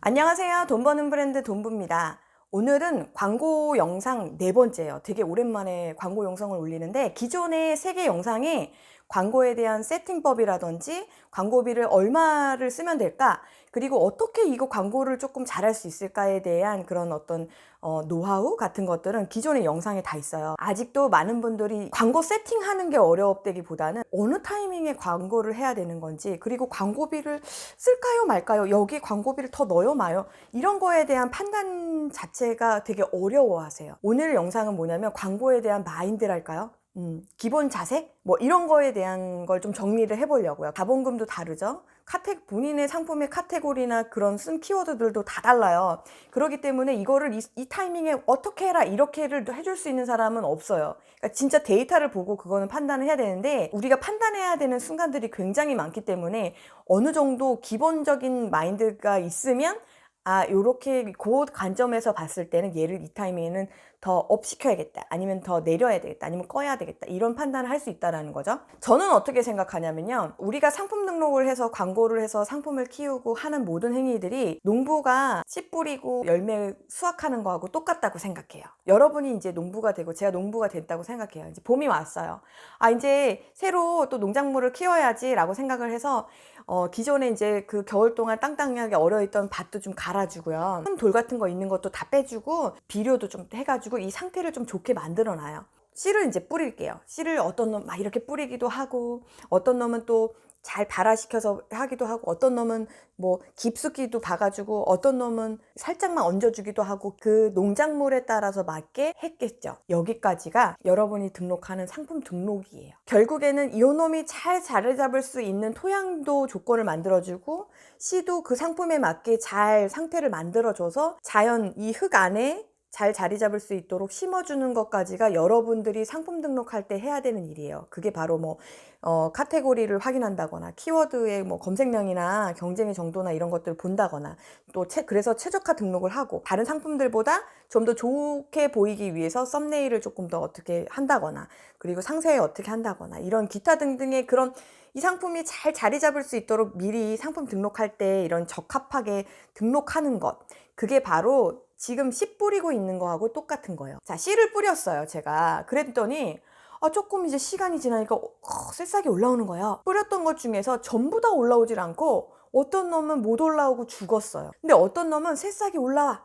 안녕하세요. 돈 버는 브랜드 돈부입니다. 오늘은 광고 영상 네 번째예요. 되게 오랜만에 광고 영상을 올리는데 기존의 세 개 영상에 광고에 대한 세팅법이라든지 광고비를 얼마를 쓰면 될까? 그리고 어떻게 이거 광고를 조금 잘할 수 있을까에 대한 그런 어떤 노하우 같은 것들은 기존의 영상에 다 있어요. 아직도 많은 분들이 광고 세팅하는 게 어렵다기보다는 어느 타이밍에 광고를 해야 되는 건지, 그리고 광고비를 쓸까요 말까요? 여기 광고비를 더 넣어요 마요? 이런 거에 대한 판단 자체가 되게 어려워하세요. 오늘 영상은 뭐냐면 광고에 대한 마인드랄까요? 기본 자세? 뭐 이런 거에 대한 걸 좀 정리를 해보려고요. 자본금도 다르죠. 본인의 상품의 카테고리나 그런 쓴 키워드들도 다 달라요. 그렇기 때문에 이거를 이 타이밍에 어떻게 해라 이렇게를 해줄 수 있는 사람은 없어요. 그러니까 진짜 데이터를 보고 그거는 판단을 해야 되는데, 우리가 판단해야 되는 순간들이 굉장히 많기 때문에 어느 정도 기본적인 마인드가 있으면 요렇게 그 관점에서 봤을 때는 얘를 이 타이밍에는 더 업 시켜야겠다, 아니면 더 내려야 되겠다, 아니면 꺼야 되겠다, 이런 판단을 할 수 있다는 거죠. 저는 어떻게 생각하냐면요, 우리가 상품 등록을 해서 광고를 해서 상품을 키우고 하는 모든 행위들이 농부가 씨 뿌리고 열매 수확하는 거하고 똑같다고 생각해요. 여러분이 이제 농부가 되고 제가 농부가 됐다고 생각해요. 이제 봄이 왔어요. 이제 새로 또 농작물을 키워야지 라고 생각을 해서 기존에 이제 그 겨울 동안 땅땅하게 얼어있던 밭도 좀 갈아주고요. 돌 같은 거 있는 것도 다 빼주고 비료도 좀 해가지고 이 상태를 좀 좋게 만들어 놔요. 씨를 이제 뿌릴게요. 씨를 어떤 놈 막 이렇게 뿌리기도 하고, 어떤 놈은 또 잘 발화시켜서 하기도 하고, 어떤 놈은 뭐 깊숙이도 봐가지고, 어떤 놈은 살짝만 얹어주기도 하고, 그 농작물에 따라서 맞게 했겠죠. 여기까지가 여러분이 등록하는 상품 등록이에요. 결국에는 이 놈이 잘 자리 잡을 수 있는 토양도 조건을 만들어주고, 씨도 그 상품에 맞게 잘 상태를 만들어줘서 자연 이 흙 안에 잘 자리 잡을 수 있도록 심어주는 것까지가 여러분들이 상품 등록할 때 해야 되는 일이에요. 그게 바로 뭐 카테고리를 확인한다거나, 키워드의 뭐 검색량이나 경쟁의 정도나 이런 것들을 본다거나, 또 그래서 최적화 등록을 하고 다른 상품들보다 좀 더 좋게 보이기 위해서 썸네일을 조금 더 어떻게 한다거나, 그리고 상세에 어떻게 한다거나, 이런 기타 등등의 그런 이 상품이 잘 자리 잡을 수 있도록 미리 상품 등록할 때 이런 적합하게 등록하는 것, 그게 바로 지금 씨 뿌리고 있는 거하고 똑같은 거예요. 자, 씨를 뿌렸어요, 제가. 그랬더니 조금 이제 시간이 지나니까 새싹이 올라오는 거예요. 뿌렸던 것 중에서 전부 다 올라오질 않고, 어떤 놈은 못 올라오고 죽었어요. 근데 어떤 놈은 새싹이 올라와.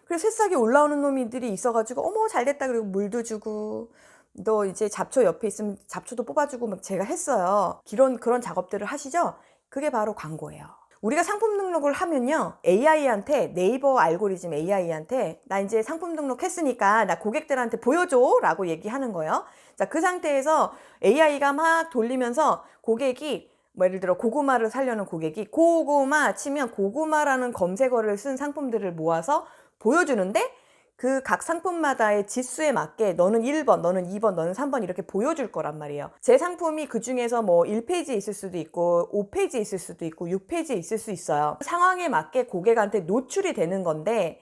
그래서 새싹이 올라오는 놈들이 있어가지고 어머 잘됐다, 그리고 물도 주고, 너 이제 잡초 옆에 있으면 잡초도 뽑아주고 막 제가 했어요. 그런 작업들을 하시죠? 그게 바로 광고예요. 우리가 상품 등록을 하면요, AI한테, 네이버 알고리즘 AI한테 나 이제 상품 등록했으니까 나 고객들한테 보여줘 라고 얘기하는 거예요. 자, 그 상태에서 AI가 막 돌리면서 고객이 뭐 예를 들어 고구마를 사려는 고객이 고구마 치면 고구마라는 검색어를 쓴 상품들을 모아서 보여주는데, 그 각 상품마다의 지수에 맞게 너는 1번, 너는 2번, 너는 3번 이렇게 보여줄 거란 말이에요. 제 상품이 그 중에서 뭐 1페이지에 있을 수도 있고 5페이지에 있을 수도 있고 6페이지에 있을 수 있어요. 상황에 맞게 고객한테 노출이 되는 건데,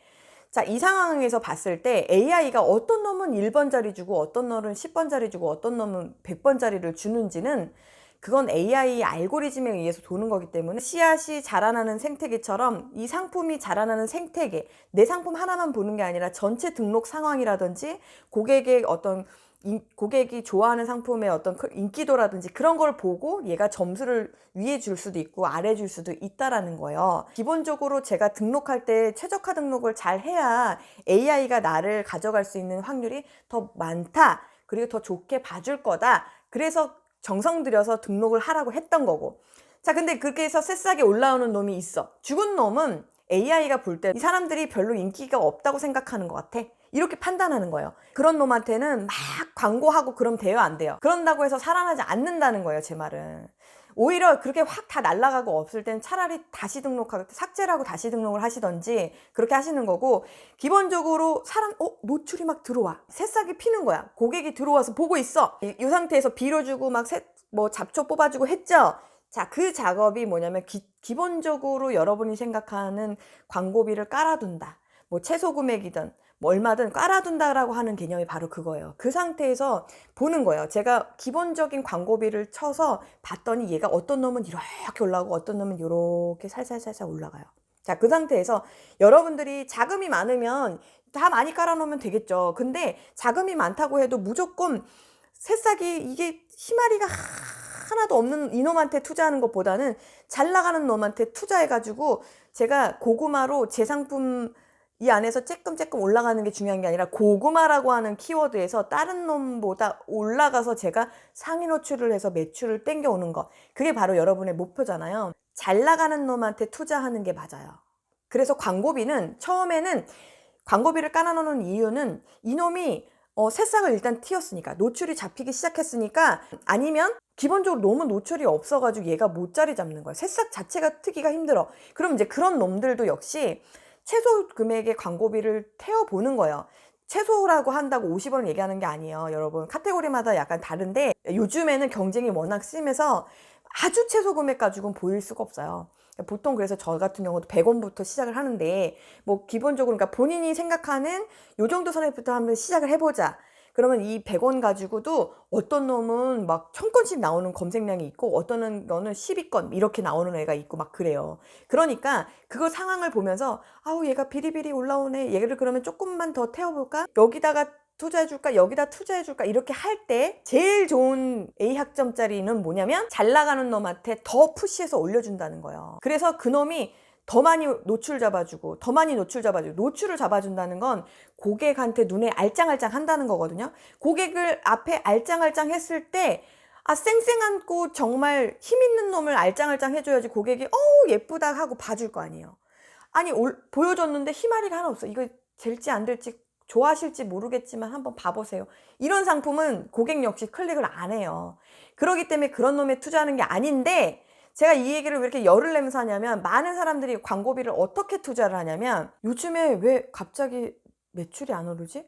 자, 이 상황에서 봤을 때 AI가 어떤 놈은 1번짜리 주고 어떤 놈은 10번짜리 주고 어떤 놈은 100번짜리를 주는지는, 그건 AI 알고리즘에 의해서 도는 거기 때문에, 씨앗이 자라나는 생태계처럼 이 상품이 자라나는 생태계, 내 상품 하나만 보는 게 아니라 전체 등록 상황이라든지 고객이 좋아하는 상품의 어떤 인기도라든지 그런 걸 보고 얘가 점수를 위에 줄 수도 있고 아래 줄 수도 있다라는 거예요. 기본적으로 제가 등록할 때 최적화 등록을 잘 해야 AI가 나를 가져갈 수 있는 확률이 더 많다, 그리고 더 좋게 봐줄 거다, 그래서 정성 들여서 등록을 하라고 했던 거고. 자, 근데 그렇게 해서 새싹이 올라오는 놈이 있어. 죽은 놈은 AI가 볼 때 이 사람들이 별로 인기가 없다고 생각하는 것 같아, 이렇게 판단하는 거예요. 그런 놈한테는 막 광고하고 그럼 돼요, 안 돼요? 그런다고 해서 살아나지 않는다는 거예요, 제 말은. 오히려 그렇게 확 다 날아가고 없을 땐 차라리 다시 등록하고 삭제를 하고 다시 등록을 하시던지 그렇게 하시는 거고, 기본적으로 노출이 막 들어와. 새싹이 피는 거야. 고객이 들어와서 보고 있어. 이 상태에서 비료 주고 막 잡초 뽑아주고 했죠? 자, 그 작업이 뭐냐면 기본적으로 여러분이 생각하는 광고비를 깔아둔다, 뭐 채소 금액이든 뭐 얼마든 깔아둔다라고 하는 개념이 바로 그거예요. 그 상태에서 보는 거예요. 제가 기본적인 광고비를 쳐서 봤더니 얘가 어떤 놈은 이렇게 올라오고 어떤 놈은 이렇게 살살살살 올라가요. 자, 그 상태에서 여러분들이 자금이 많으면 다 많이 깔아놓으면 되겠죠. 근데 자금이 많다고 해도 무조건 새싹이 이게 희마리가 하나도 없는 이놈한테 투자하는 것보다는 잘 나가는 놈한테 투자해가지고, 제가 고구마로 제 상품 이 안에서 쬐끔쬐끔 올라가는 게 중요한 게 아니라 고구마라고 하는 키워드에서 다른 놈보다 올라가서 제가 상위 노출을 해서 매출을 땡겨오는 것, 그게 바로 여러분의 목표잖아요. 잘 나가는 놈한테 투자하는 게 맞아요. 그래서 광고비는 처음에는, 광고비를 깔아놓는 이유는 이놈이 새싹을 일단 틔웠으니까, 노출이 잡히기 시작했으니까, 아니면 기본적으로 너무 노출이 없어가지고 얘가 못 자리 잡는 거예요. 새싹 자체가 트기가 힘들어. 그럼 이제 그런 놈들도 역시 최소 금액의 광고비를 태워보는 거예요. 최소라고 한다고 50원을 얘기하는 게 아니에요. 여러분, 카테고리마다 약간 다른데, 요즘에는 경쟁이 워낙 심해서 아주 최소 금액 가지고는 보일 수가 없어요. 보통 그래서 저 같은 경우도 100원부터 시작을 하는데, 뭐 기본적으로 그러니까 본인이 생각하는 요 정도 선에부터 한번 시작을 해보자. 그러면 이 100원 가지고도 어떤 놈은 막 1000건씩 나오는 검색량이 있고, 어떤 거는 12건 이렇게 나오는 애가 있고 막 그래요. 그러니까 그거 상황을 보면서, 아우 얘가 비리비리 올라오네, 얘를 그러면 조금만 더 태워볼까, 여기다가 투자해줄까, 여기다 투자해줄까, 이렇게 할 때 제일 좋은 A 학점짜리는 뭐냐면, 잘 나가는 놈한테 더 푸시해서 올려준다는 거예요. 그래서 그 놈이 더 많이 노출 잡아주고, 더 많이 노출 잡아주고, 노출을 잡아준다는 건 고객한테 눈에 알짱알짱 한다는 거거든요. 고객을 앞에 알짱알짱 했을 때, 아, 쌩쌩한 꽃 정말 힘 있는 놈을 알짱알짱 해줘야지 고객이 예쁘다 하고 봐줄 거 아니에요. 아니, 보여줬는데 희마리가 하나 없어. 이거 될지 안 될지 좋아하실지 모르겠지만 한번 봐보세요. 이런 상품은 고객 역시 클릭을 안 해요. 그렇기 때문에 그런 놈에 투자하는 게 아닌데, 제가 이 얘기를 왜 이렇게 열을 내면서 하냐면, 많은 사람들이 광고비를 어떻게 투자를 하냐면, 요즘에 왜 갑자기 매출이 안 오르지?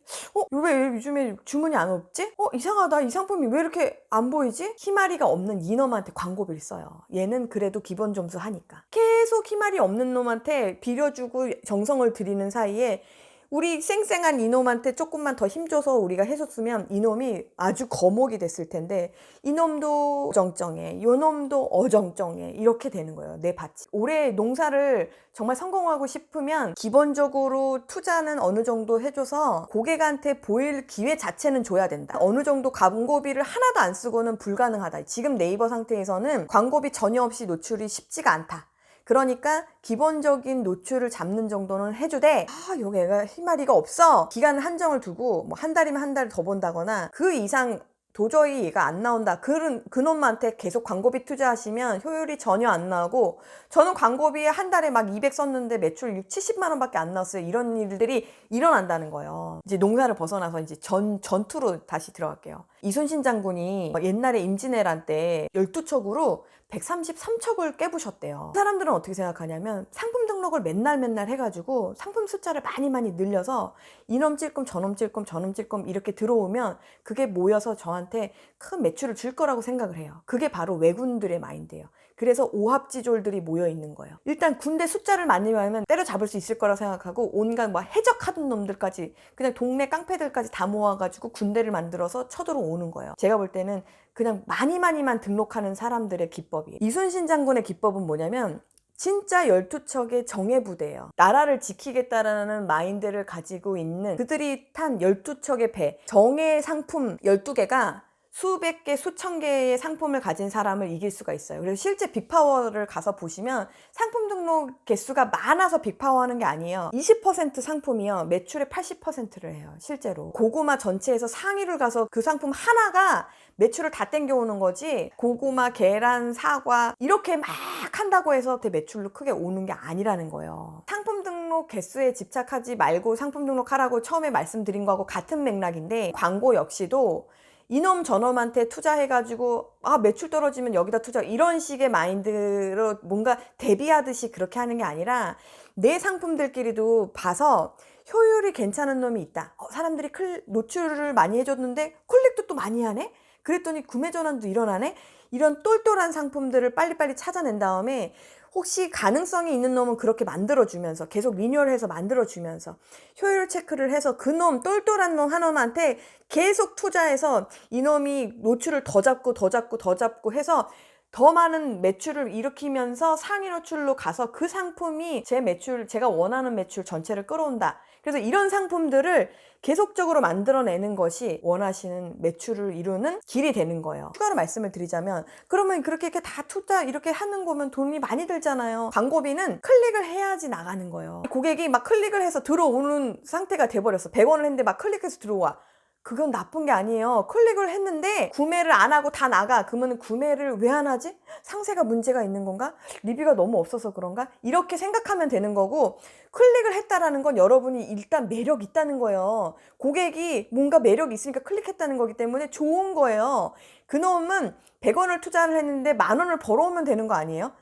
왜 요즘에 주문이 안 없지? 이상하다. 이 상품이 왜 이렇게 안 보이지? 희마리가 없는 이놈한테 광고비를 써요. 얘는 그래도 기본 점수 하니까. 계속 희마리 없는 놈한테 비려주고 정성을 들이는 사이에 우리 쌩쌩한 이놈한테 조금만 더 힘줘서 우리가 해줬으면 이놈이 아주 거목이 됐을 텐데, 이놈도 어정쩡해, 요놈도 어정쩡해, 이렇게 되는 거예요. 내 밭이. 올해 농사를 정말 성공하고 싶으면 기본적으로 투자는 어느 정도 해줘서 고객한테 보일 기회 자체는 줘야 된다. 어느 정도 광고비를 하나도 안 쓰고는 불가능하다. 지금 네이버 상태에서는 광고비 전혀 없이 노출이 쉽지가 않다. 그러니까 기본적인 노출을 잡는 정도는 해주되, 여기 애가 희마리가 없어, 기간 한정을 두고 뭐 한 달이면 한 달 더 본다거나 그 이상 도저히 얘가 안 나온다, 그놈한테 계속 광고비 투자하시면 효율이 전혀 안 나오고, 저는 광고비에 한 달에 막 200 썼는데 매출 6, 70만 원밖에 안 나왔어요. 이런 일들이 일어난다는 거예요. 이제 농사를 벗어나서 이제 전투로 다시 들어갈게요. 이순신 장군이 옛날에 임진왜란 때 12척으로 133척을 깨부셨대요. 사람들은 어떻게 생각하냐면, 상품 등록을 맨날 해가지고 상품 숫자를 많이 늘려서 이놈 찔끔 저놈 찔끔 저놈 찔끔 이렇게 들어오면 그게 모여서 저한테 큰 매출을 줄 거라고 생각을 해요. 그게 바로 왜군들의 마인드예요. 그래서 오합지졸들이 모여 있는 거예요. 일단 군대 숫자를 많이 모으면 때려잡을 수 있을 거라고 생각하고, 온갖 뭐 해적하던 놈들까지, 그냥 동네 깡패들까지 다 모아가지고 군대를 만들어서 쳐들어오는 거예요. 제가 볼 때는 그냥 많이만 등록하는 사람들의 기법이에요. 이순신 장군의 기법은 뭐냐면, 진짜 12척의 정예부대예요. 나라를 지키겠다라는 마인드를 가지고 있는, 그들이 탄 12척의 배, 정예 상품 12개가 수백 개, 수천 개의 상품을 가진 사람을 이길 수가 있어요. 그래서 실제 빅파워를 가서 보시면 상품 등록 개수가 많아서 빅파워 하는 게 아니에요. 20% 상품이요, 매출의 80%를 해요. 실제로 고구마 전체에서 상위를 가서 그 상품 하나가 매출을 다 땡겨오는 거지, 고구마, 계란, 사과 이렇게 막 한다고 해서 매출로 크게 오는 게 아니라는 거예요. 상품 등록 개수에 집착하지 말고 상품 등록하라고 처음에 말씀드린 거하고 같은 맥락인데, 광고 역시도 이놈 저놈한테 투자해가지고 매출 떨어지면 여기다 투자, 이런 식의 마인드로 뭔가 대비하듯이 그렇게 하는 게 아니라, 내 상품들끼리도 봐서 효율이 괜찮은 놈이 있다. 사람들이 노출을 많이 해줬는데 클릭도 또 많이 하네? 그랬더니 구매 전환도 일어나네? 이런 똘똘한 상품들을 빨리빨리 찾아낸 다음에, 혹시 가능성이 있는 놈은 그렇게 만들어주면서, 계속 리뉴얼해서 만들어주면서 효율 체크를 해서 그놈 똘똘한 놈 하나한테 계속 투자해서 이놈이 노출을 더 잡고 해서 더 많은 매출을 일으키면서 상위 노출로 가서 그 상품이 제 매출, 제가 원하는 매출 전체를 끌어온다. 그래서 이런 상품들을 계속적으로 만들어내는 것이 원하시는 매출을 이루는 길이 되는 거예요. 추가로 말씀을 드리자면, 그러면 그렇게 이렇게 다 투자 이렇게 하는 거면 돈이 많이 들잖아요. 광고비는 클릭을 해야지 나가는 거예요. 고객이 막 클릭을 해서 들어오는 상태가 돼버렸어. 100원을 했는데 막 클릭해서 들어와. 그건 나쁜 게 아니에요. 클릭을 했는데 구매를 안 하고 다 나가. 그러면 구매를 왜 안 하지? 상세가 문제가 있는 건가? 리뷰가 너무 없어서 그런가? 이렇게 생각하면 되는 거고, 클릭을 했다라는 건 여러분이 일단 매력 있다는 거예요. 고객이 뭔가 매력이 있으니까 클릭했다는 거기 때문에 좋은 거예요. 그놈은 100원을 투자를 했는데 10,000원을 벌어오면 되는 거 아니에요?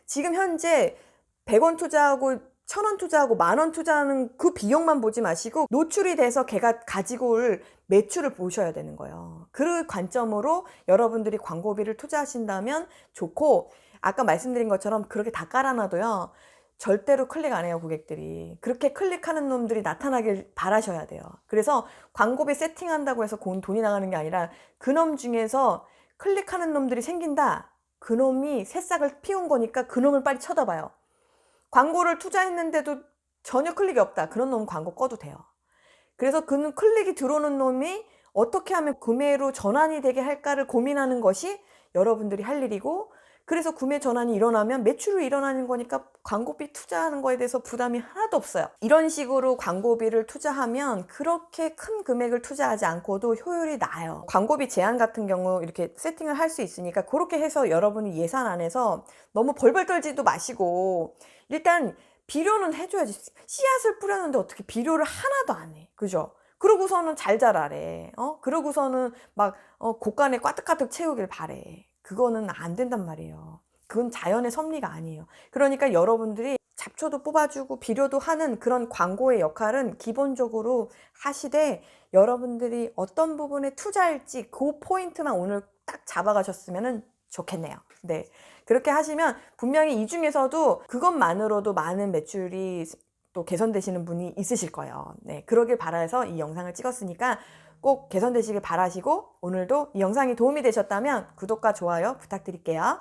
지금 현재 100원 투자하고 1,000원 투자하고 10,000원 투자하는 그 비용만 보지 마시고 노출이 돼서 걔가 가지고 올 매출을 보셔야 되는 거예요. 그 관점으로 여러분들이 광고비를 투자하신다면 좋고, 아까 말씀드린 것처럼 그렇게 다 깔아놔도요, 절대로 클릭 안 해요, 고객들이. 그렇게 클릭하는 놈들이 나타나길 바라셔야 돼요. 그래서 광고비 세팅한다고 해서 돈이 나가는 게 아니라 그놈 중에서 클릭하는 놈들이 생긴다. 그놈이 새싹을 피운 거니까 그놈을 빨리 쳐다봐요. 광고를 투자했는데도 전혀 클릭이 없다. 그런 놈은 광고 꺼도 돼요. 그래서 그 클릭이 들어오는 놈이 어떻게 하면 구매로 전환이 되게 할까를 고민하는 것이 여러분들이 할 일이고, 그래서 구매 전환이 일어나면 매출이 일어나는 거니까 광고비 투자하는 거에 대해서 부담이 하나도 없어요. 이런 식으로 광고비를 투자하면 그렇게 큰 금액을 투자하지 않고도 효율이 나요. 광고비 제한 같은 경우 이렇게 세팅을 할 수 있으니까 그렇게 해서 여러분이 예산 안에서 너무 벌벌 떨지도 마시고, 일단 비료는 해줘야지. 씨앗을 뿌렸는데 어떻게 비료를 하나도 안 해. 그죠? 그러고서는 잘 자라래. 그러고서는 막 곳간에 까득까득 채우길 바래. 그거는 안 된단 말이에요. 그건 자연의 섭리가 아니에요. 그러니까 여러분들이 잡초도 뽑아주고 비료도 하는 그런 광고의 역할은 기본적으로 하시되, 여러분들이 어떤 부분에 투자할지 그 포인트만 오늘 딱 잡아가셨으면 좋겠네요. 네. 그렇게 하시면 분명히 이 중에서도 그것만으로도 많은 매출이 또 개선되시는 분이 있으실 거예요. 네. 그러길 바라서 이 영상을 찍었으니까 꼭 개선되시길 바라시고, 오늘도 이 영상이 도움이 되셨다면 구독과 좋아요 부탁드릴게요.